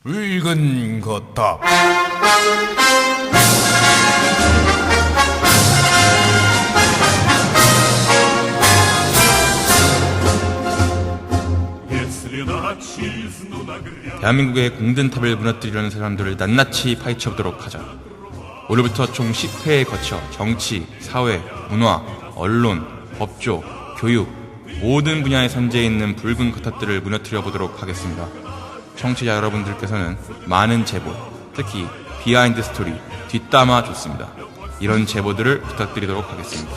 붉은 거탑. 대한민국의 공든탑을 무너뜨리려는 사람들을 낱낱이 파헤쳐보도록 하자. 오늘부터 총 10회에 거쳐 정치, 사회, 문화, 언론, 법조, 교육 모든 분야에 선재해 있는 붉은 거탑들을 무너뜨려 보도록 하겠습니다. 청취자 여러분들께서는 많은 제보, 특히 비하인드 스토리, 뒷담화 좋습니다. 이런 제보들을 부탁드리도록 하겠습니다.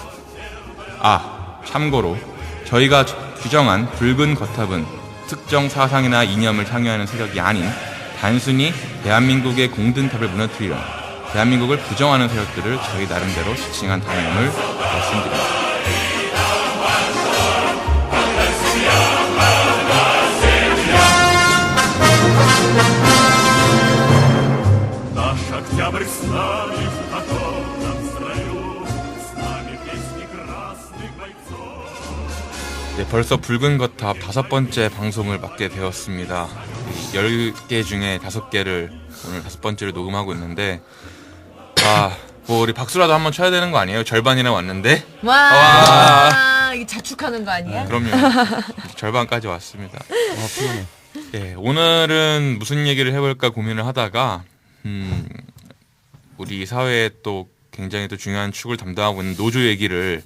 참고로 저희가 규정한 붉은 거탑은 특정 사상이나 이념을 향유하는 세력이 아닌 단순히 대한민국의 공든탑을 무너뜨리려 대한민국을 부정하는 세력들을 저희 나름대로 지칭한 단어임을 말씀드립니다. 네, 벌써 붉은 거탑 5번째 방송을 맡게 되었습니다. 10개 중에 5개를 오늘 5번째를 녹음하고 있는데 뭐 우리 박수라도 한번 쳐야 되는 거 아니에요? 절반이나 왔는데. 와, 이게 자축하는 거 아니야? 그럼요. 절반까지 왔습니다. 피곤해. 네, 오늘은 무슨 얘기를 해볼까 고민을 하다가 우리 사회에 또 굉장히 또 중요한 축을 담당하고 있는 노조 얘기를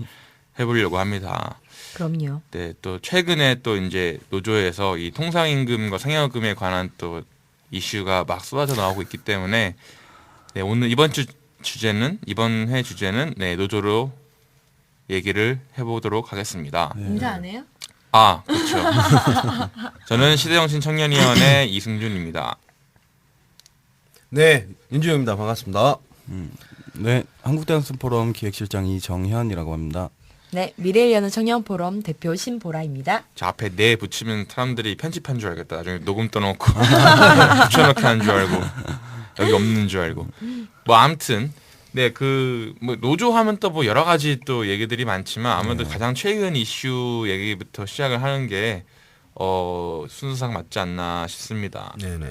해보려고 합니다. 그럼요. 네, 또 최근에 또 이제 노조에서 이 통상임금과 상여금에 관한 또 이슈가 막 쏟아져 나오고 있기 때문에 네, 오늘 이번 회 주제는 네, 노조로 얘기를 해보도록 하겠습니다. 네. 인사 안 해요? 그렇죠. 저는 시대정신 청년위원회 이승준입니다. 네, 윤주영입니다. 반갑습니다. 네, 한국대학생 포럼 기획실장 이정현이라고 합니다. 네, 미래를 여는 청년포럼 대표 신보라입니다. 저 앞에 네 붙이면 사람들이 편집한 줄 알겠다. 나중에 녹음 떠놓고 붙여넣기 하는 줄 알고 여기 없는 줄 알고. 뭐 아무튼 네, 뭐 노조 하면 또 뭐 여러 가지 또 얘기들이 많지만 아무래도 가장 최근 이슈 얘기부터 시작을 하는 게 순서상 맞지 않나 싶습니다. 네네.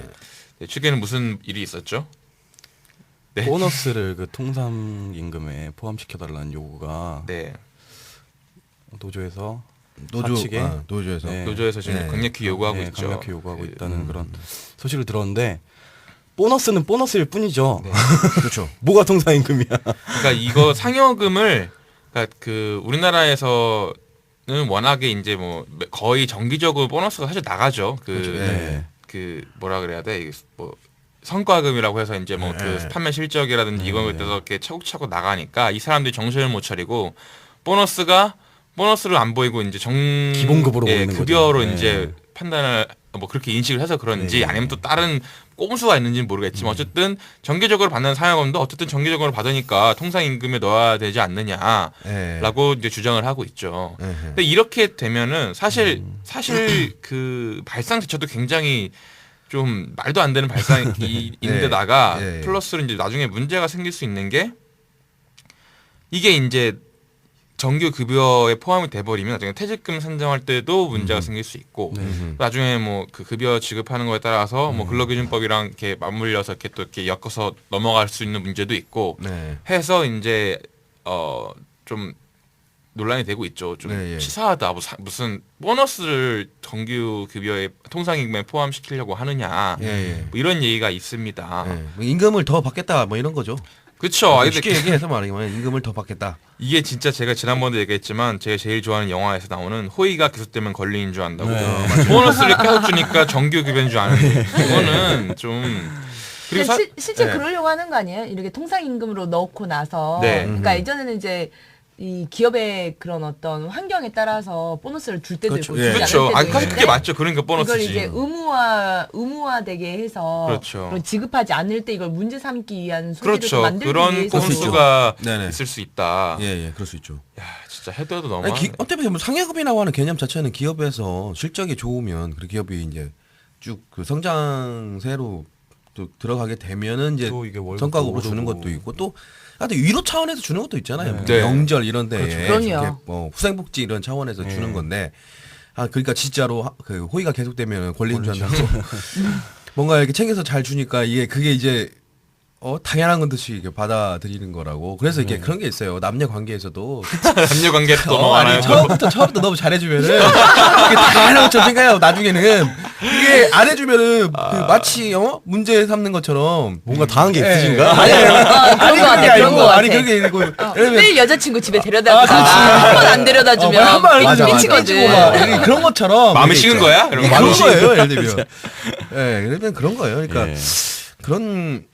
네, 최근에 무슨 일이 있었죠? 네. 보너스를 그 통상임금에 포함시켜달라는 요구가 네. 노조에서 노조에서 네. 노조에서 지금 강력히 요구하고 있죠. 강력히 요구하고 있다는 그런 소식을 들었는데 보너스는 보너스일 뿐이죠. 네. 그렇죠. 뭐가 통상임금이야? 그러니까 이거 상여금을 그러니까 우리나라에서는 워낙에 이제 뭐 거의 정기적으로 보너스가 사실 나가죠. 그렇죠. 네. 뭐라 그래야 돼? 이게 뭐 성과금이라고 해서 이제 뭐 네. 판매 실적이라든지 이런 것들서 이렇게 차곡차곡 나가니까 이 사람들이 정신을 못 차리고 보너스를 안 보이고 이제 기본급으로 보이는 급여로 거죠. 이제 네. 판단을 뭐 그렇게 인식을 해서 그런지 네. 아니면 또 다른 꼼수가 있는지는 모르겠지만 어쨌든 정기적으로 받는 상여금도 어쨌든 정기적으로 받으니까 통상임금에 넣어야 되지 않느냐라고 이제 주장을 하고 있죠. 근데 이렇게 되면은 사실 그 발상 자체도 굉장히 좀 말도 안 되는 발상인데다가 플러스로 이제 나중에 문제가 생길 수 있는 게 이게 이제 정규 급여에 포함이 돼버리면 나중에 퇴직금 산정할 때도 문제가 생길 수 있고 나중에 뭐 그 급여 지급하는 거에 따라서 뭐 근로기준법이랑 이렇게 맞물려서 이렇게 또 이렇게 엮어서 넘어갈 수 있는 문제도 있고 해서 이제 좀 논란이 되고 있죠. 좀 치사하다. 무슨 보너스를 정규 급여에 통상임금에 포함시키려고 하느냐 뭐 이런 얘기가 있습니다. 뭐 임금을 더 받겠다 뭐 이런 거죠. 그렇죠. 쉽게 얘기해서 말하면 임금을 더 받겠다. 이게 진짜 제가 지난번에 얘기했지만 제가 제일 좋아하는 영화에서 나오는 호의가 계속되면 권리인 줄 안다고. 보너스를 계속 주니까 정규 급여인 줄 아는데 그거는 좀. 그리고 실제 그러려고 하는 거 아니에요? 이렇게 통상임금으로 넣고 나서. 그러니까 예전에는 이제 이 기업의 그런 어떤 환경에 따라서 보너스를 줄 때도 있고 주지 않을 때도 있는데 사실 그게 맞죠. 그러니까 보너스지. 이걸 이제 의무화되게 해서 그렇죠. 지급하지 않을 때 이걸 문제 삼기 위한 소리를 그렇죠. 만들기 그런 위해서 꼼수가 있을 수 있다. 그럴 수 있죠. 야, 진짜 해도 너무. 어차피 뭐 상여금이라고 하는 개념 자체는 기업에서 실적이 좋으면 그 기업이 이제 쭉 그 성장세로 또 들어가게 되면은 이제 성과급으로 주는 것도 있고 또 위로 차원에서 주는 것도 있잖아요. 명절 이런 데에 그럼요. 뭐 후생복지 이런 차원에서 주는 건데 그러니까 진짜로 그 호의가 계속되면 권리인 줄 안다고 뭔가 이렇게 챙겨서 잘 주니까 그게 이제 당연한 건 듯이 이렇게 받아들이는 거라고. 그래서 이게 그런 게 있어요. 남녀 관계에서도 남녀 관계도 너무 많아요. 처음부터 너무 잘해주면은 이게 당연한 것처럼 생각해요. 나중에는 이게 안 해주면은 마치 문제 삼는 것처럼 뭔가 당한 게 있으신가? 그런 거 같아. 그런 거 같아. 아니 그게 아니고 매일 여자친구 집에 데려다 주다가 한 번 안 데려다 주면 한번 미치거든. 그런 것처럼 마음이 식은 거야? 이런 그런 거예요. 예를 들면 예를 들면 그런 거예요. 그러니까 그런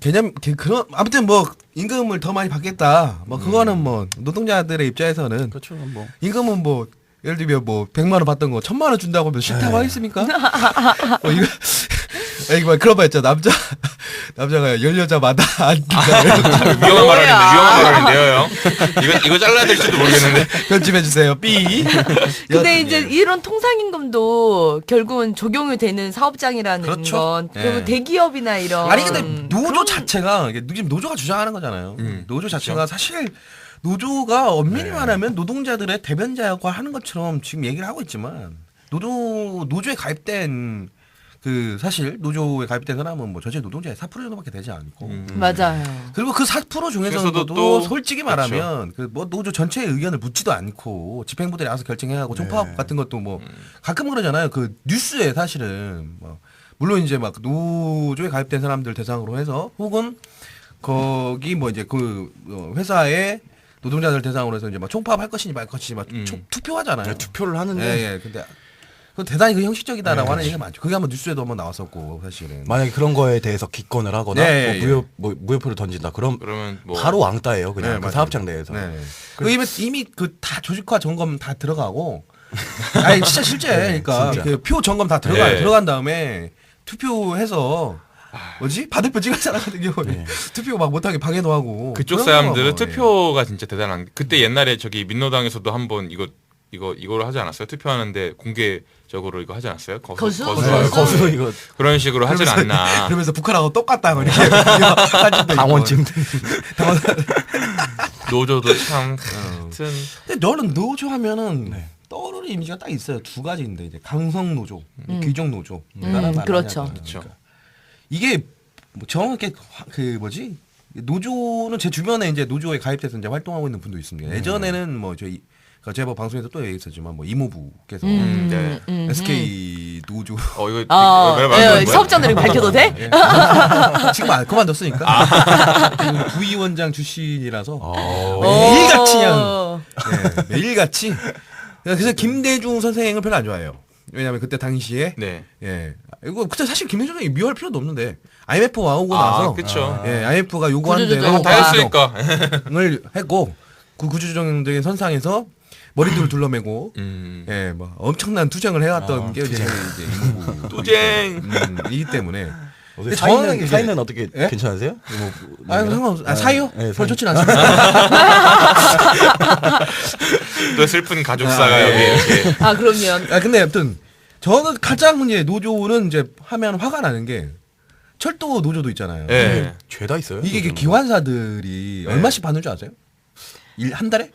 개념 그런 아무튼 뭐 임금을 더 많이 받겠다. 뭐 그거는 뭐 노동자들의 입장에서는 그렇죠. 뭐 임금은 뭐 예를 들면 뭐 100만 원 받던 거 1000만 원 준다고 하면 싫다고 하겠습니까? 이거 그런 말 있잖아. 남자가 열 여자마다 안 준다. 위험한 발언인데요, 형. 이거 잘라야 될지도 모르겠는데. 편집해 주세요. 삐. 근데 이제 이런 통상임금도 결국은 적용이 되는 사업장이라는 그렇죠. 건 그리고 예. 대기업이나 이런 아니 근데 노조 자체가 이게 지금 노조가 주장하는 거잖아요. 노조 자체가 사실 노조가 엄밀히 말하면 노동자들의 대변자 역할을 하는 것처럼 지금 얘기를 하고 있지만 노조에 가입된 사실 노조에 가입된 사람은 뭐 전체 노동자의 4% 정도밖에 되지 않고 맞아요. 그리고 그 4% 중에서도 또 솔직히 말하면 뭐 노조 전체의 의견을 묻지도 않고 집행부들이 알아서 결정해가고 총파업 같은 것도 뭐 가끔 그러잖아요. 그 뉴스에 사실은 뭐 물론 이제 막 노조에 가입된 사람들 대상으로 해서 혹은 거기 뭐 이제 회사에 노동자들 대상으로 해서 이제 막 총파업 할 것이니 말 것이니 막 투표하잖아요. 투표를 하는데 예. 근데 대단히 형식적이다라고 하는 얘기가 많죠. 그게 한번 뉴스에도 한번 나왔었고 사실은. 만약에 그런 거에 대해서 기권을 하거나 무효표를 던진다. 그러면 뭐 바로 왕따예요. 그냥 네, 사업장 내에서. 네. 이미 다 조직화 점검 다 들어가고. 아니 진짜 실제니까 표 점검 다 들어간 다음에 투표해서 받을표 찍은 사람 같은 경우에 투표 막 못하게 방해도 하고. 그쪽 사람들은 투표가 진짜 대단한 게 그때 옛날에 저기 민노당에서도 한번 이거를 하지 않았어요? 투표하는데 공개적으로 이거 하지 않았어요? 거수 이거 그런 식으로 하진 않나. 그러면서 북한하고 똑같다 이렇게 당원찜. 노조도 참 하여튼. 근데 너는 노조 하면은 떠오르는 이미지가 딱 있어요. 두 가지인데 이제 강성 노조, 귀족 노조. 그렇죠. 그렇죠. 이게 뭐 정확하게 노조는 제 주변에 이제 노조에 가입돼서 이제 활동하고 있는 분도 있습니다. 예전에는 뭐 제가 뭐 방송에서 또 얘기했었지만 뭐 이모부께서 SK 노조 이거 사업장들이 밝혀도 돼? 지금 그만뒀으니까 부위원장 출신이라서 매일같이 그냥 매일같이 그래서 김대중 선생을 별로 안 좋아해요. 왜냐면 그때 당시에 이거 그때 사실 김대중 선생이 미워할 필요도 없는데 IMF가 오고 나서 그쵸. IMF가 요구하는 대로 다 했으니까 을 했고 그 구조조정적인 선상에서 머리들을 둘러매고 뭐 엄청난 투쟁을 해왔던 게 이제 이모부 투쟁 이기 때문에 사이는 어떻게 괜찮으세요? 상관없어요. 사이요? 별로 좋진 않습니다. 또 슬픈 가족사가 여기 이렇게. 그러면. 근데 아무튼 저는 가장 이제 노조는 이제 하면 화가 나는 게 철도 노조도 있잖아요. 죄다 있어요. 이게 기관사들이 얼마씩 받는 줄 아세요? 한 달에?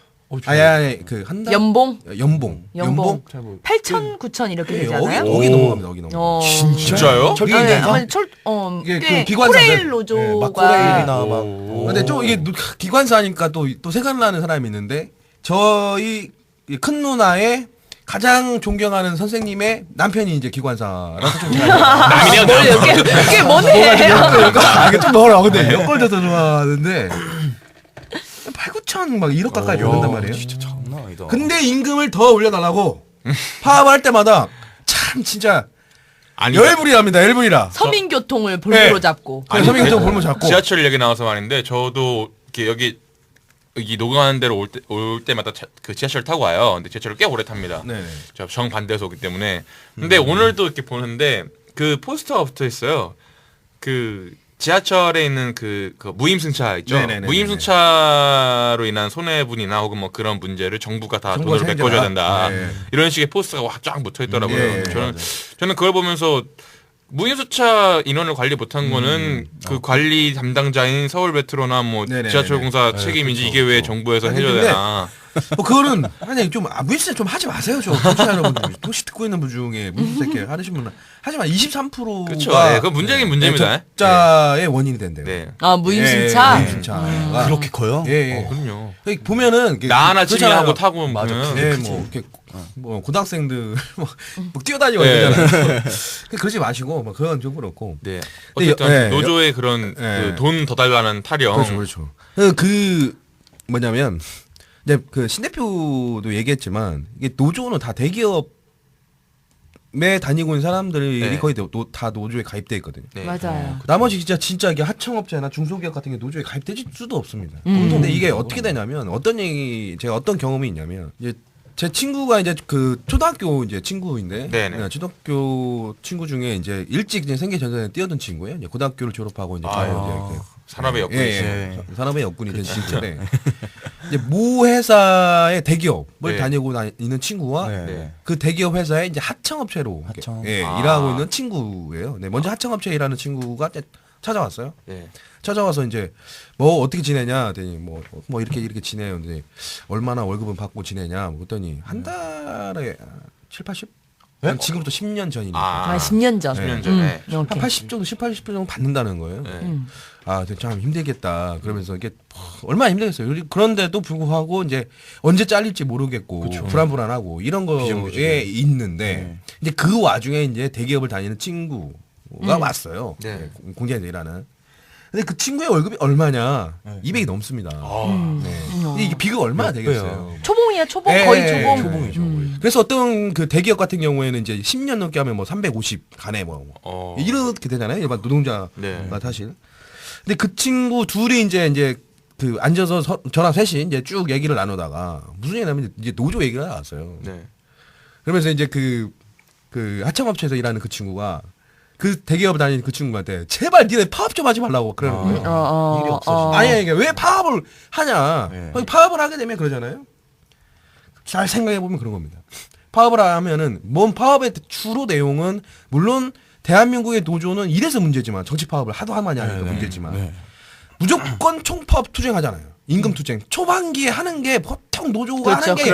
한 달? 연봉? 연봉. 8천, 9천 이렇게 되잖아요. 여기 넘어갑니다. 여기 넘어. 진짜요? 꽤 기관사들. 코레일 노조가. 코레일이나 막. 근데 좀 이게 기관사니까 또 생각나는 사람이 있는데 저희 큰 누나의 가장 존경하는 선생님의 남편이 이제 기관사라서 좀 남이네요. 그게 뭐네. 이게 좀 멀어. 근데 엮어져서 좋아하는데 8, 9천 막 1억 가까이 받는단 말이에요. 진짜 장난 아니다. 근데 임금을 더 올려달라고 파업할 때마다 참 진짜 열불이랍니다. 열불이라. 서민교통을 볼모로 잡고. 서민교통 볼모 잡고. 지하철 얘기 나와서 말인데 저도 이렇게 여기 녹음하는 데로 올 때마다 그 지하철 타고 와요. 근데 지하철을 꽤 오래 탑니다. 제가 정반대에서 오기 때문에. 근데 오늘도 이렇게 보는데 그 포스터가 붙어 있어요. 그 지하철에 있는 그 무임승차 있죠. 무임승차로 인한 손해분이나 혹은 뭐 그런 문제를 정부가 다 돈으로 메꿔줘야 된다. 이런 식의 포스터가 쫙 붙어 있더라고요. 저는 그걸 보면서 무임승차 인원을 관리 못한 거는 그 관리 담당자인 서울메트로나 뭐 지하철공사 책임인지 이게 왜 정부에서 해줘야 되나. 그거는 아니 좀 문세 좀 하지 마세요. 저 청취자 여러분들 혹시 듣고 있는 분 중에 문세 하시는 분은 하지만 23%가 그렇죠. 네, 그건 문제긴 문제입니다. 적자의 원인이 된대요. 네. 아 무임승차. 무임승차. 그렇게 커요? 예. 그럼요. 보면은 나 하나 그렇잖아요. 치기하고 타고 맞아. 보면 예, 뭐 이렇게 뭐 고등학생들 뭐 뛰어다니고 이러잖아요. 그러지 마시고 뭐 그건 좀 그렇고. 네. 근데 어쨌든 예, 노조의 그런 예. 돈 더 달라는 타령. 그렇죠. 그 뭐냐면 이제 그 신 대표도 얘기했지만 이게 노조는 다 대기업에 다니고 있는 사람들이 네. 거의 다 노조에 가입돼 있거든요. 네. 맞아요. 나머지 진짜 이게 하청업체나 중소기업 같은 게 노조에 가입될 수도 없습니다. 근데 이게 어떻게 되냐면 제가 어떤 경험이 있냐면 이제 제 친구가 이제 그 초등학교 이제 친구인데 네네. 초등학교 친구 중에 이제 일찍 이제 생계 전선에 뛰어든 친구예요. 이제 고등학교를 졸업하고 이제 바로 이제 산업의 여건이 예. 산업의 여군이 된 친구인데 이제 모 회사의 대기업을 네. 다니고 있는 친구와 네. 그 대기업 회사의 이제 하청업체로 하청. 일하고 있는 친구예요. 네, 먼저 하청업체에 일하는 친구가 찾아왔어요. 네. 찾아와서 이제 뭐 어떻게 지내냐 했더니 뭐 이렇게 지내요. 근데 얼마나 월급은 받고 지내냐 그랬더니 한 달에 7, 80? 한 지금부터 10년 전이니까. 아 10년 전. 10년 전에. 한 오케이. 80 정도, 80 정도 받는다는 거예요. 네. 아, 참 힘들겠다. 그러면서 이게 얼마나 힘들겠어요. 그런데도 불구하고 이제 언제 잘릴지 모르겠고 불안불안하고 이런 거에 있는데 이제 그 와중에 이제 대기업을 다니는 친구가 왔어요. 네. 공장에서 일하는. 근데 그 친구의 월급이 얼마냐? 200이 넘습니다. 네. 근데 이게 비교가 얼마나 되겠어요? 초봉이야 초봉 예, 거의 초봉. 초봉이죠. 그래서 어떤 그 대기업 같은 경우에는 이제 10년 넘게 하면 뭐 350 가네 뭐 이렇게 되잖아요. 일반 노동자가 네. 사실. 근데 그 친구 둘이 이제 그 앉아서 저랑 셋이 이제 쭉 얘기를 나누다가 무슨 얘기냐면 이제 노조 얘기가 나왔어요. 네. 그러면서 이제 그 하청업체에서 일하는 그 친구가 그 대기업 다니는 그 친구한테 제발 니네 파업 좀 하지 말라고 그러는 거예요. 일이 없어지네. 아니 이게 왜 파업을 하냐? 네. 파업을 하게 되면 그러잖아요. 잘 생각해 보면 그런 겁니다. 파업을 하면은 뭔 파업의 주로 내용은 물론 대한민국의 노조는 이래서 문제지만 정치 파업을 하도 많이 하니까 문제지만 무조건 총파업 투쟁하잖아요. 임금 투쟁 초반기에 하는 게 보통 노조가 하는 게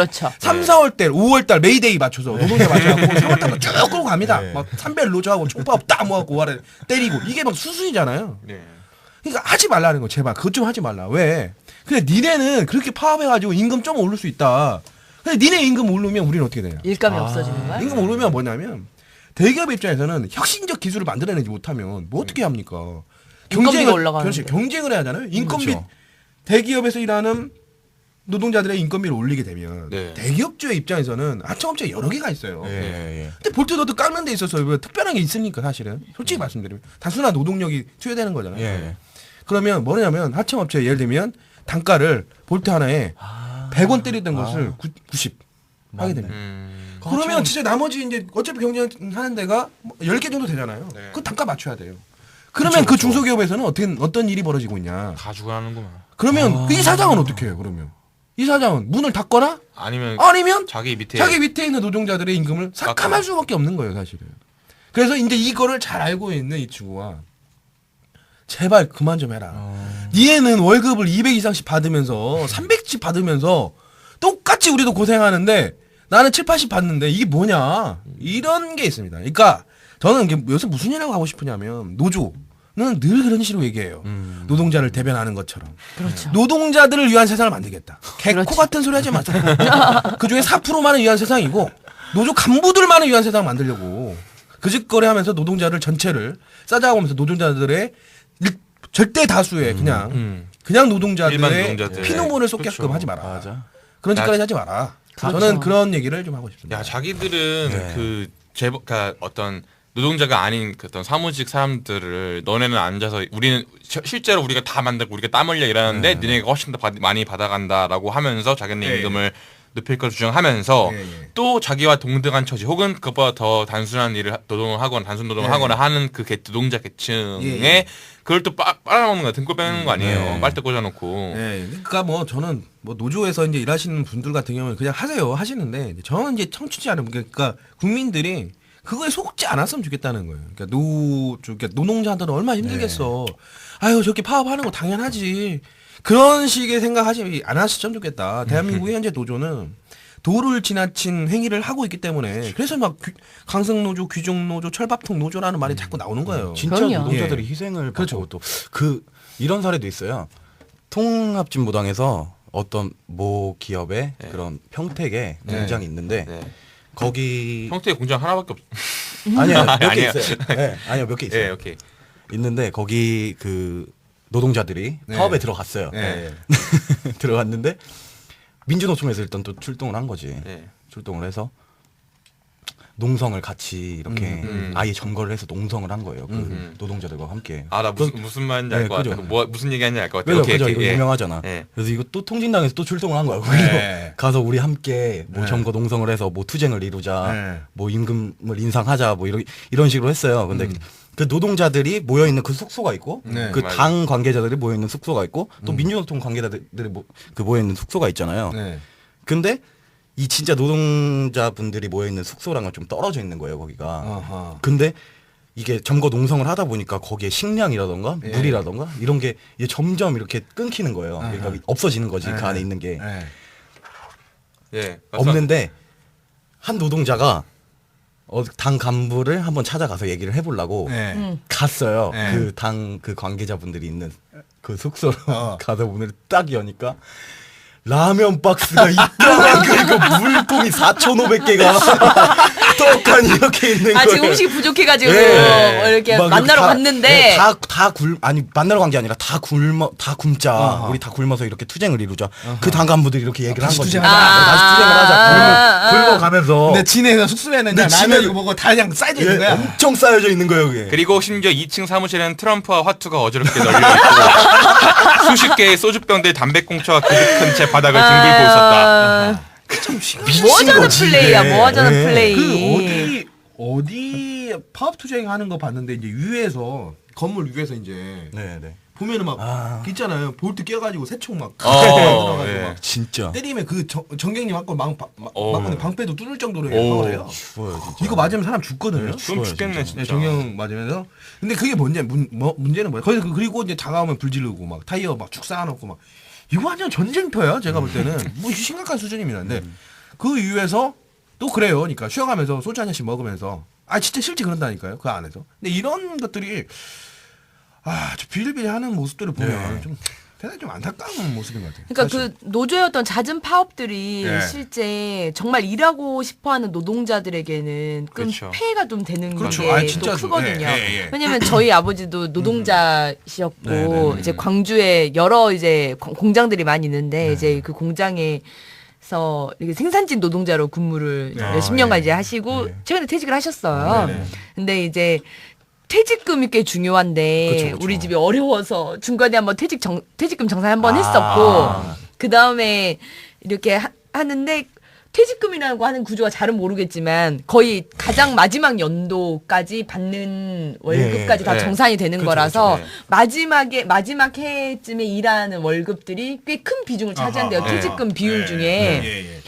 3, 4월 달, 5월 달 메이데이 맞춰서 노동자 맞춰갖고 3월 달로 쭉 끌고 갑니다. 막 삼별 노조하고 총파업 딱 모아갖고 5월에 때리고 이게 막 수순이잖아요. 네. 그러니까 하지 말라는 거 제발 그것 좀 하지 말라. 왜? 근데 니네는 그렇게 파업해가지고 임금 좀 오를 수 있다. 근데 니네 임금 오르면 우리는 어떻게 되냐? 일감이 없어지는 거야? 임금 오르면 뭐냐면 대기업 입장에서는 혁신적 기술을 만들어내지 못하면 뭐 어떻게 합니까? 인건비가 올라가는데. 그렇지 경쟁을 해야 하잖아요. 인건비 그렇죠. 대기업에서 일하는 노동자들의 인건비를 올리게 되면 네. 대기업주의 입장에서는 하청업체가 여러 개가 있어요. 예. 근데 볼트 너도 깎는 데 있어서 뭐 특별한 게 있습니까 사실은? 솔직히 말씀드리면 단순한 노동력이 투여되는 거잖아요. 예. 그러면 뭐냐면 하청업체 예를 들면 단가를 볼트 하나에 100원 때리던 것을 90 하게 됩니다. 그러면 진짜 나머지 이제 어차피 경쟁하는 데가 10개 정도 되잖아요. 네. 그 단가 맞춰야 돼요. 그러면 그 중소기업에서는 어떤 일이 벌어지고 있냐? 다 죽어나는구만. 그러면 그 이사장은 어떻게 해요? 그러면 이사장은 문을 닫거나 아니면 자기 밑에 있는 노동자들의 임금을 삭감할 수밖에 없는 거예요, 사실은. 그래서 이제 이거를 잘 알고 있는 이 친구가 제발 그만 좀 해라. 니네는 월급을 200 이상씩 받으면서 300씩 받으면서 똑같이 우리도 고생하는데 나는 7, 80 받는데 이게 뭐냐? 이런 게 있습니다. 그러니까 저는 요새 무슨 일이라고 하고 싶으냐면 노조는 늘 그런 식으로 얘기해요. 노동자를 대변하는 것처럼. 그렇죠. 노동자들을 위한 세상을 만들겠다. 개코 같은 소리 하지 마세요. 그중에 4%만을 위한 세상이고 노조 간부들만을 위한 세상을 만들려고 그 짓거리 하면서 노동자를 전체를 싸잡아오면서 노동자들의 절대 다수의 그냥 일반 노동자들의 노동자들. 피노물을 쏟게끔 그렇죠. 하지 마라. 맞아. 그런 짓거리 하지 마라. 그렇죠. 저는 그런 얘기를 좀 하고 싶습니다. 야 자기들은 네. 그러니까 어떤 노동자가 아닌 그 어떤 사무직 사람들을 너네는 앉아서 우리는 실제로 우리가 다 만들고 우리가 땀 흘려 일하는데 니네가 훨씬 더 많이 받아간다라고 하면서 자기네 네. 임금을 높일 걸 주장하면서 네. 또 자기와 동등한 처지 혹은 그것보다 더 단순한 일을 노동을 하거나 단순 노동을 네. 하거나 하는 그 노동자 계층에 예. 그걸 또 빨아먹는 거야. 등골 빼는 거 아니에요. 네. 빨대 꽂아놓고. 네, 그러니까 뭐 저는 뭐 노조에서 이제 일하시는 분들 같은 경우는 그냥 하시는데 저는 이제 청취자 여러분 그러니까 국민들이 그거에 속지 않았으면 좋겠다는 거예요. 그러니까 노동자들은 얼마나 힘들겠어. 아유 저렇게 파업하는 거 당연하지. 그런 식의 생각하지 안 하셨으면 좋겠다. 대한민국의 현재 노조는 도를 지나친 행위를 하고 있기 때문에 그래서 막 강성노조, 귀족노조, 철밥통 노조라는 말이 자꾸 나오는 거예요. 진짜 그럼요. 노동자들이 예. 희생을 그렇죠. 받고 또 이런 사례도 있어요. 통합진보당에서 어떤 모 기업의 네. 그런 평택에 네. 공장이 있는데 네. 거기 형태의 공장 하나밖에 없. 아니야 몇 개 아니야. 있어요. 네, 아니요 몇 개 있어요. 예, 오케이. 있는데 거기 그 노동자들이 네. 파업에 들어갔어요. 네. 들어갔는데 민주노총에서 일단 또 출동을 한 거지. 네. 출동을 해서 농성을 같이 이렇게 아예 점거를 해서 농성을 한 거예요. 그 노동자들과 함께. 아, 나 무슨 말인지 알 것 그죠. 같아. 뭐 무슨 얘기하는지 알 것 같아. 그죠, 오케이, 그죠. 오케이. 이거 예. 유명하잖아. 예. 그래서 이거 또 통진당에서 또 출동을 한 거야. 그래서 네. 가서 우리 함께 뭐 네. 점거 농성을 해서 뭐 투쟁을 이루자, 네. 뭐 임금을 인상하자, 뭐 이런 식으로 했어요. 근데 그 노동자들이 모여 있는 그 숙소가 있고, 네. 그 맞아요. 당 관계자들이 모여 있는 숙소가 있고, 또 민주노총 관계자들이 그 모여 있는 숙소가 있잖아요. 네. 근데 이 진짜 노동자분들이 모여 있는 숙소랑은 좀 떨어져 있는 거예요, 거기가. 아하. 근데 이게 점거 농성을 하다 보니까 거기에 식량이라던가 예. 물이라던가 이런 게 이제 점점 이렇게 끊기는 거예요. 그러니까 없어지는 거지 그 안에 있는 게 네. 예. 없는데 한 노동자가 당 간부를 한번 찾아가서 얘기를 해보려고 네. 갔어요. 네. 그 당 그 관계자분들이 있는 그 숙소로 어. 가서 문을 딱 여니까 라면 박스가 있더만 그리고 물통이 4,500개가 떡하니 이렇게 있는 아 거예요. 지금 음식이 부족해가지고 예. 뭐 이렇게 막 만나러 다- 갔는데 네, 아니 만나러 간 게 아니라 다 굶자. 우리 다 굶어서 이렇게 투쟁을 이루자. 그 당 간부들이 이렇게 얘기를 한 다시 거지. 투쟁하자. 다시 투쟁을 하자. 굶어가면서 근데 진해에서 숙소에는 근데 그냥 라면 진해- 이거 먹고 다 그냥 쌓여져 있는 예, 거야. 엄청 쌓여져 있는 거예요, 그게. 그리고 심지어 2층 사무실에는 트럼프와 화투가 어지럽게 널려 있고 수십 개의 소주병들 담배꽁초가 그득한 채 바닥을 뒹굴고 있었다. 뭐 하자는 거지, 플레이야, 이게. 뭐 하자는 예. 플레이. 어디 파업 투쟁하는 거 봤는데 이제 위에서 건물 위에서 이제 네, 네. 보면은 막 아. 있잖아요. 볼트 껴가지고 새총 막 어, 예. 막 진짜. 때리면 그 정경님 한건 어. 막고 방패도 뚫을 정도로 오. 파업을 해요. 죽어요, 진짜. 이거 맞으면 사람 죽거든요. 좀 죽겠네 네, 진짜. 정경 맞으면서. 근데 그게 뭔지 문제는 뭐야? 거기서 그리고 이제 다가오면 불 지르고 막 타이어 막 축 쌓아놓고 막 이거 완전 전쟁터야. 제가 볼 때는 뭐 심각한 수준입니다. 근데 그 이유에서 또 그래요. 그러니까 쉬어가면서 소주 한 잔씩 먹으면서 진짜 실제 그런다니까요. 그 안에서. 근데 이런 것들이 저 비일비일하는 모습들을 보면 네. 좀 대단히 좀 안타까운 모습인 것 같아요. 그러니까 사실. 그 노조였던 잦은 파업들이 네. 실제 정말 일하고 싶어하는 노동자들에게는 큰 그렇죠. 폐해가 좀 되는 그렇죠. 게 진짜 또 크거든요. 예. 왜냐면 저희 아버지도 노동자시었고 네, 네, 이제 광주에 여러 이제 공장들이 많이 있는데 이제 그 공장에서 이렇게 생산직 노동자로 근무를 몇십 년간 예. 이제 하시고 최근에 퇴직을 하셨어요. 네, 네. 근데 이제 퇴직금이 꽤 중요한데 그쵸, 그쵸. 우리 집이 어려워서 중간에 한번 퇴직금 정산 한번 했었고 그 다음에 이렇게 하는데 퇴직금이라는 거 하는 구조가 잘은 모르겠지만 거의 가장 마지막 연도까지 받는 월급까지 예, 다 예. 정산이 되는 그쵸, 거라서 그쵸, 마지막 해쯤에 일하는 월급들이 꽤 큰 비중을 차지한대요. 아하, 퇴직금 예. 비율 중에.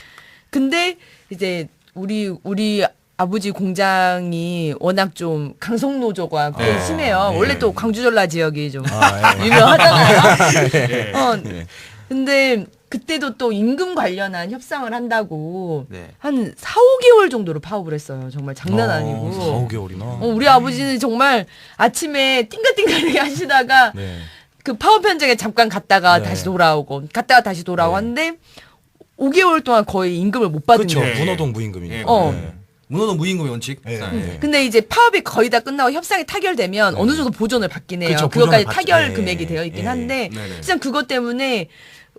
근데 이제 우리 아버지 공장이 워낙 좀 강성 노조가 꽤 심해요. 원래 또 광주 전라 지역이 좀 유명하잖아요. 근데 그때도 또 임금 관련한 협상을 한다고 네. 한 4, 5개월 정도로 파업을 했어요. 정말 장난 아니고. 4, 5개월이나. 우리 아버지는 정말 아침에 띵가띵가하게 하시다가 네. 그 파업 현장에 잠깐 갔다가 네. 다시 돌아오고 하는데 5개월 동안 거의 임금을 못 받은 그렇죠. 거예요. 문호동 무임금이니까. 예. 어. 네. 문호동 무임금의 원칙. 네. 네. 근데 이제 파업이 거의 다 끝나고 협상이 타결되면 어느 정도 보존을 받긴 해요. 그쵸, 그것까지 보존을 타결 받죠. 금액이 예, 되어 있긴 예. 한데 네네. 실際그것 때문에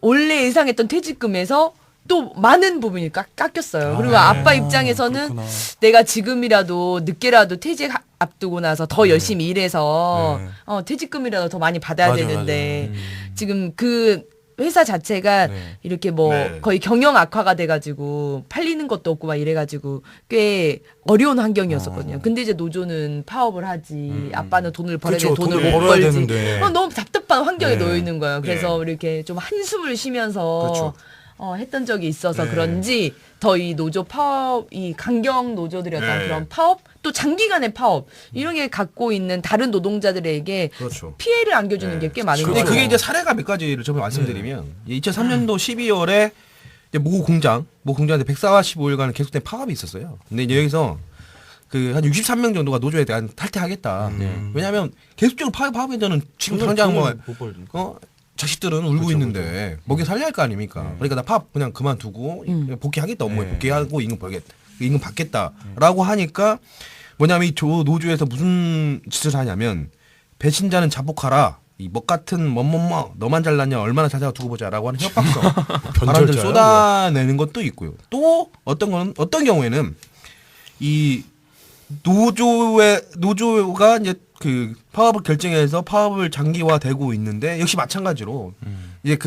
원래 예상했던 퇴직금에서 또 많은 부분이 깎였어요. 그리고 아빠 입장에서는 그렇구나. 내가 지금이라도 늦게라도 퇴직 앞두고 나서 더 열심히 일해서 네. 퇴직금이라도 더 많이 받아야 맞아, 되는데 지금 그 회사 자체가 네. 이렇게 뭐 네. 거의 경영 악화가 돼가지고 팔리는 것도 없고 막 이래가지고 꽤 어려운 환경이었었거든요. 근데 이제 노조는 파업을 하지, 아빠는 돈을 벌어야 돼, 그쵸, 돈을 돈을 못 벌어야 벌지. 되는데. 너무 답답한 환경에 네. 놓여 있는 거예요. 그래서 이렇게 좀 한숨을 쉬면서 그렇죠. 했던 적이 있어서 네. 그런지 더 이 노조 파업, 이 강경 노조들의 어떤 네. 그런 파업 또 장기간의 파업 이런 게 갖고 있는 다른 노동자들에게 그렇죠. 피해를 안겨주는 게 꽤 많은 근데 거죠. 그게 이제 사례가 몇 가지를 좀 말씀드리면 2003년도 12월에 모 공장에서 145일간 계속된 파업이 있었어요. 근데 이제 여기서 그 한 63명 정도가 노조에 대한 탈퇴하겠다. 왜냐하면 계속적으로 파업하게 되는 지금 당장 자식들은 울고 있는데 먹여 살려야 할 거 아닙니까? 그러니까 나 파업 그냥 그만두고 복귀하겠다. 업무에 복귀하고 임금 받겠다라고 하니까 뭐냐면 이 노조에서 무슨 짓을 하냐면 배신자는 자복하라. 이 먹 같은 너만 잘났냐 얼마나 잘 살아 두고 보자라고 하는 협박성 발언들을 쏟아내는 것도 있고요. 또 어떤 경우에는 이 노조가 이제 그 파업을 결정해서 파업을 장기화되고 있는데 역시 마찬가지로 이제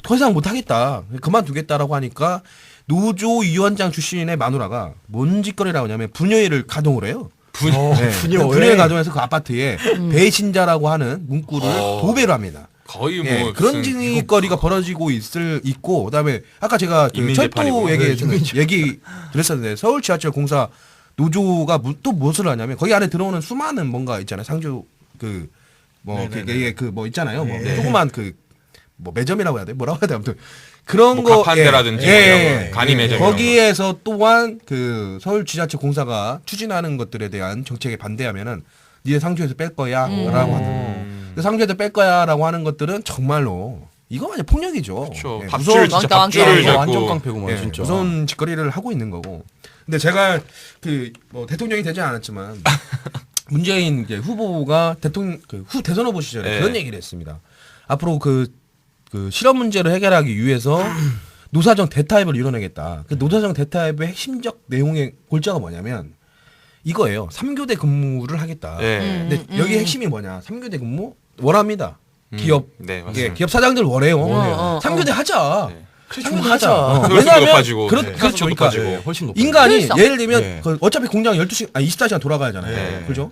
더 이상 못 하겠다 그만두겠다라고 하니까 노조 위원장 출신의 마누라가 뭔 짓거리라고 하냐면 분여회를 가동을 해요. 분여회 가동해서 그 아파트에 배신자라고 하는 문구를 도배를 합니다. 거의 뭐 그런 짓거리가 벌어지고 있고 그다음에 아까 제가 그 철도 얘기 드렸었는데 서울 지하철 공사 노조가 또 무엇을 하냐면 거기 안에 들어오는 수많은 뭔가 있잖아요. 상주 있잖아요. 뭐 조그만 뭐 매점이라고 해야 돼? 뭐라고 해야 돼? 아무튼 그런 거 가판대라든지 이런 거, 간이 매점 거기에서 또한 그 서울 지하철 공사가 추진하는 것들에 대한 정책에 반대하면은 니네 상주에서 뺄 거야라고 하는. 상주에서 뺄 거야라고 하는 것들은 정말로 이거 완전 폭력이죠. 그렇죠. 예, 밥줄 진짜 밥줄을 잡고 완전 깡패구만 예, 진짜. 무서운 짓거리를 하고 있는 거고. 근데 제가 대통령이 되지 않았지만 문재인 이제 후보가 후 대선 후보 시절에 그런 얘기를 했습니다. 앞으로 그 실업 문제를 해결하기 위해서 노사정 대타협을 이뤄내겠다. 그 노사정 대타협의 핵심적 내용의 골자가 뭐냐면 이거예요. 3교대 근무를 하겠다. 근데 여기 핵심이 뭐냐? 3교대 근무 원합니다. 기업 기업 사장들 원해요. 3교대 하자. 효율도 하자. 높아지고 그렇죠. 그러니까 훨씬 높아지고. 인간이 효율성. 예를 들면 어차피 공장 24시간 돌아가야잖아요. 그죠?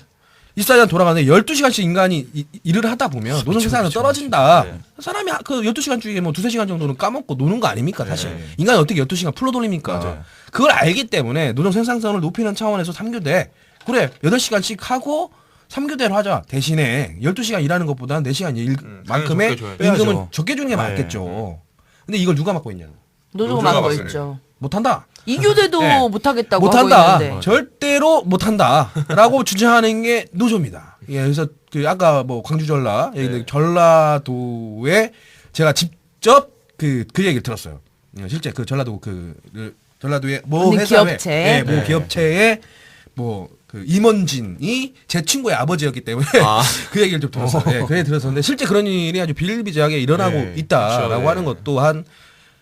24시간 돌아가는데 12시간씩 인간이 일을 하다 보면 노동 생산은 떨어진다. 사람이 그 12시간 중에 뭐 2-3시간 정도는 까먹고 노는 거 아닙니까, 사실. 인간이 어떻게 12시간 풀로 돌립니까? 그걸 알기 때문에 노동 생산성을 높이는 차원에서 3교대. 그래, 8시간씩 하고 3교대를 하자. 대신에 12시간 일하는 것보다는 4시간 일만큼의 임금은 적게 주는 게 맞겠죠. 근데 이걸 누가 맡고 있냐? 노조가 막고 있죠. 못한다. 2교대도 못하겠다고 못한다. 하고 있는데. 절대로 못한다라고 주장하는 게 노조입니다. 예, 그래서 아까 뭐 광주 전라, 전라도에 제가 직접 그 얘기를 들었어요. 실제 그 전라도 전라도의 모 회사에 모 기업체의 그 임원진이 제 친구의 아버지였기 때문에 그 얘기를 좀 들었어요. 그 얘기 들었었는데 실제 그런 일이 아주 비일비재하게 일어나고 있다라고 하는 것 또한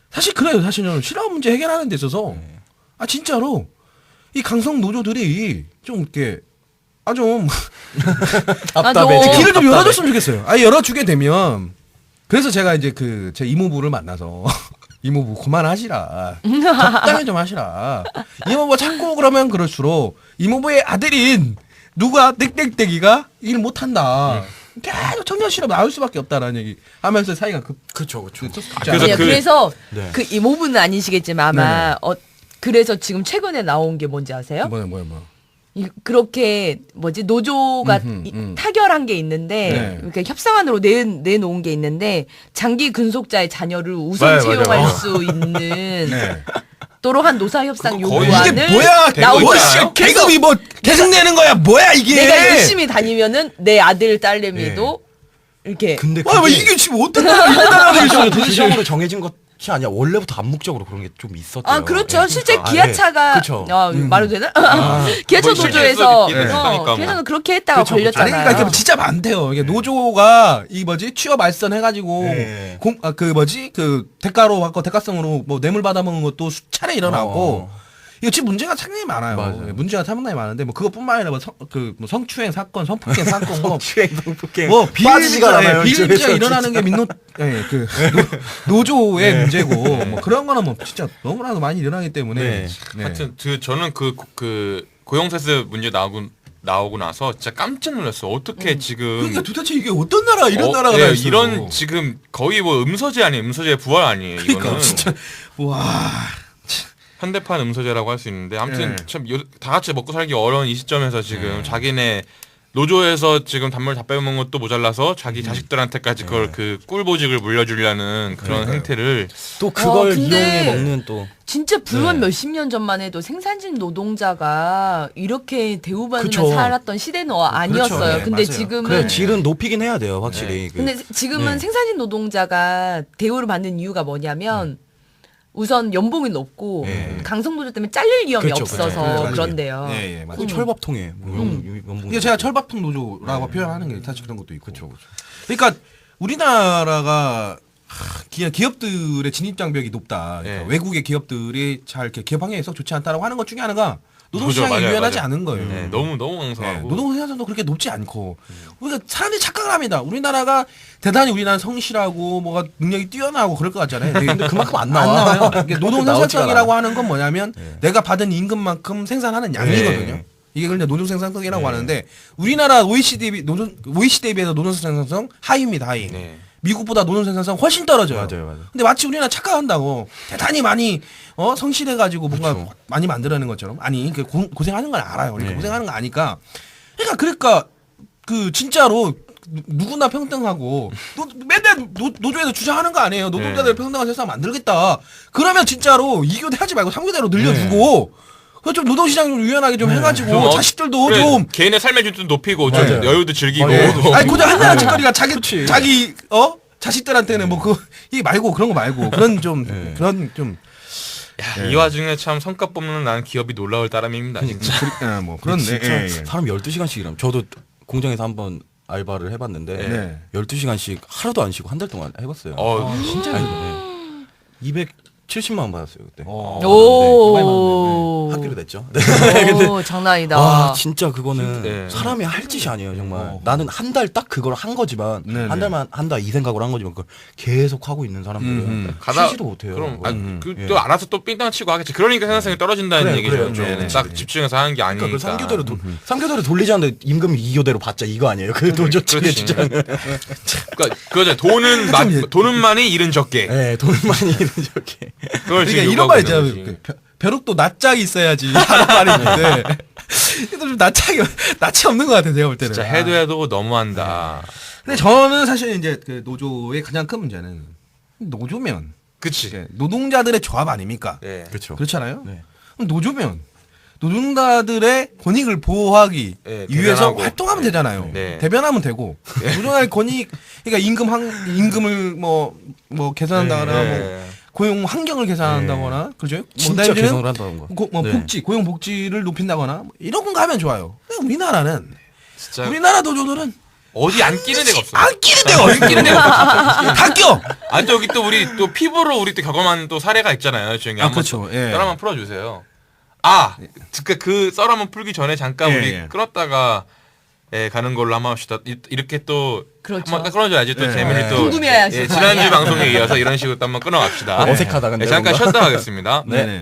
사실 그래요. 사실은 실업 문제 해결하는 데 있어서 진짜로 이 강성 노조들이 좀 이렇게 좀 길을 좀 열어줬으면 좋겠어요. 열어주게 되면 그래서 제가 이제 제 이모부를 만나서 이모부 그만하시라. 적당히 좀 하시라. 이모부 자꾸 그러면 그럴수록 이모부의 아들인 누가 땡땡땡이가 일 못한다. 계속 청년 실업 나올 수밖에 없다라는 얘기 하면서 사이가 그렇죠. 그래서 그 이모부는 아니시겠지만 아마 그래서 지금 최근에 나온 게 뭔지 아세요? 뭐야. 그렇게 노조가 타결한 게 있는데 이렇게 협상안으로 내놓은 게 있는데 장기 근속자의 자녀를 우선 채용할 수 있는 또한 노사 협상 요구안을 이게 뭐야? 나오죠. 계급이 계속 내는 거야? 뭐야 이게? 내가 열심히 다니면은 내 아들 딸내미도 이렇게. 근데 이게 지금 어떤 나라가 규정으로 정해진 것이 아니야. 원래부터 암묵적으로 그런 게 좀 있었대요. 그렇죠. 실제 기아차가 말해도 되나? 기아차 노조에서 기아차는 그렇게 했다가 걸렸잖아요. 그러니까 진짜 많대요. 이게 노조가 취업 알선해가지고 대가로 받고 대가성으로 뇌물 받아먹는 것도 수차례 일어나고. 이거 지금 문제가 상당히 많아요. 맞아요. 문제가 상당히 많은데 그것뿐만 아니라 성추행 사건, 성폭행 사건, 성폭행, 비일비재가 일어나는 게 노조의 문제고 그런 거는 진짜 너무나도 많이 일어나기 때문에. 하여튼 저는 그 고용세습 문제 나오고 나서 진짜 깜짝 놀랐어. 어떻게 지금 그러니까 도대체 이게 어떤 나라 이런 나라가 다 있어. 이런 지금 거의 음서제 아니에요. 음서제 부활 아니에요. 그러니까 이거는. 진짜 와. 현대판 음소제라고 할 수 있는데 아무튼 네. 참 다 같이 먹고 살기 어려운 이 시점에서 지금 자기네 노조에서 지금 단물 다 빼먹는 것도 모자라서 자기 자식들한테까지 그걸 그 꿀보직을 물려주려는 그런 행태를 또 그걸 근데 이용해 먹는 또 진짜 불과 네. 몇십 년 전만 해도 생산직 노동자가 이렇게 대우받으며 그쵸. 살았던 시대는 아니었어요. 그렇죠. 네, 근데 맞아요. 지금은 그래 질은 높이긴 해야 돼요 확실히. 그- 근데 지금은 네. 생산직 노동자가 대우를 받는 이유가 뭐냐면 우선 연봉이 높고 네. 강성노조 때문에 잘릴 위험이 그렇죠, 없어서 그렇죠. 그런데요. 예, 예, 맞아요. 그 철밥통에 뭐 연봉. 이게 제가 철밥통 노조라고 표현하는 게 사실 그런 것도 있고. 그러니까 우리나라가 기업들의 진입 장벽이 높다. 그러니까 네. 외국의 기업들이 잘 이렇게 기업 환경이 썩 좋지 않다라고 하는 것 중에 하나가 그죠, 노동시장이 맞아요, 유연하지 맞아요. 않은 거예요. 네, 너무 네, 왕성하고 노동생산성도 그렇게 높지 않고 그러니까 사람들이 착각을 합니다. 우리나라가 대단히 우리나라 성실하고 뭐가 능력이 뛰어나고 그럴 것 같잖아요. 근데 그만큼 안 안 나와. 나와요. 이게 노동 나오지가 생산성이라고 않아. 하는 건 뭐냐면 내가 받은 임금만큼 생산하는 양이거든요. 이게 그냥 노동 생산성이라고 하는데 우리나라 OECD 비해서 노동 생산성 하위입니다. 하위. 네. 미국보다 노동 생산성 훨씬 떨어져요. 맞아요. 근데 마치 우리나라 착각한다고 대단히 많이 성실해가지고 뭔가 많이 만들어내는 것처럼 아니 그 고생하는 걸 알아요. 그러니까 고생하는 거 아니까 그러니까 그 진짜로 누구나 평등하고 맨날 노조에서 주장하는 거 아니에요. 노동자들 평등한 세상 만들겠다. 그러면 진짜로 2교대 하지 말고 3교대로 늘려주고 좀 노동시장 좀 유연하게 좀 해가지고 좀 자식들도 그래, 좀 개인의 삶의 질도 높이고 좀 맞아요. 여유도 즐기고 아니 고작 한나라 짓거리가 자기 자식들한테는 뭐 이 말고 그런 거 말고 그런 좀 그런 좀 야, 이 와중에 참 성과 뽑는 나는 기업이 놀라울 따름입니다. 진짜. 뭐 그런데 진짜 사람 12시간씩 일하면 저도 공장에서 한번 알바를 해봤는데 네. 12시간씩 하루도 안 쉬고 한 달 동안 해봤어요. 진짜. 270만 원 받았어요 그때. 오. 학교로 냈죠. 오, 장난 아니다. 와 진짜 그거는 네. 사람이 할 짓이 아니에요 정말. 나는 한 달 딱 그걸 한 거지만 네네. 한 달만 한다 이 생각으로 한 거지만 그걸 계속 하고 있는 사람들은 쉬지도 못해요. 그럼 또 알아서 또 삥땅 치고 하겠지. 그러니까 생산성이 떨어진다는 그래요, 얘기죠. 그래요. 좀 네네. 딱 집중해서 하는 게 아니니까. 그러니까 그 3교대로 3교대로 돌리지 않는데 임금 2교대로 받자 이거 아니에요? 그 노조 측의 그렇지. 주장은. 그러니까 그거죠. 돈은 많이 일은 적게. 네, 돈 많이 있는 저게. 그걸 그러니까 지금 이런 말 요구하고 있잖아요. 있는 거지. 벼룩도 낯짝이 있어야지 하는 말이 있는데 이거 좀 낯이 없는 것 같아요. 제가 볼 때는. 진짜 해도 너무한다. 근데 저는 사실 이제 그 노조의 가장 큰 문제는 노조면 그치. 이제 노동자들의 조합 아닙니까? 네. 그렇죠. 그렇잖아요. 네. 그럼 노조면 노동자들의 권익을 보호하기 네, 위해서 대변하고. 활동하면 되잖아요. 네. 대변하면 되고 노동자의 권익 그러니까 임금을 뭐 개선한다거나 네. 뭐 고용 환경을 개선한다거나 그죠? 진짜 뭐 개선을 한다던가. 뭐 네. 고용 복지를 높인다거나 뭐 이런 거 하면 좋아요. 근데 우리나라는 진짜 우리나라 노조들은 어디 안 끼는 데가 없어. 안 끼는 데가 어디 끼는 데가 없어. 다 껴. 아니 또 여기 또 우리 또 피부로 우리 또 경험한 또 사례가 있잖아요. 조용히 아, 한번 그렇죠. 예. 썰 한번 풀어주세요. 그 썰 한번 풀기 전에 잠깐 예, 우리 예. 끌었다가 가는 걸로 한번 합시다. 이렇게 또 그렇죠. 한번 끌어줘야지 또 예. 재미를 또 궁금해하시죠. 지난주 방송에 이어서 이런 식으로 또 한번 끊어갑시다. 어색하다 근데 잠깐 뭔가. 쉬었다 가겠습니다. 네네.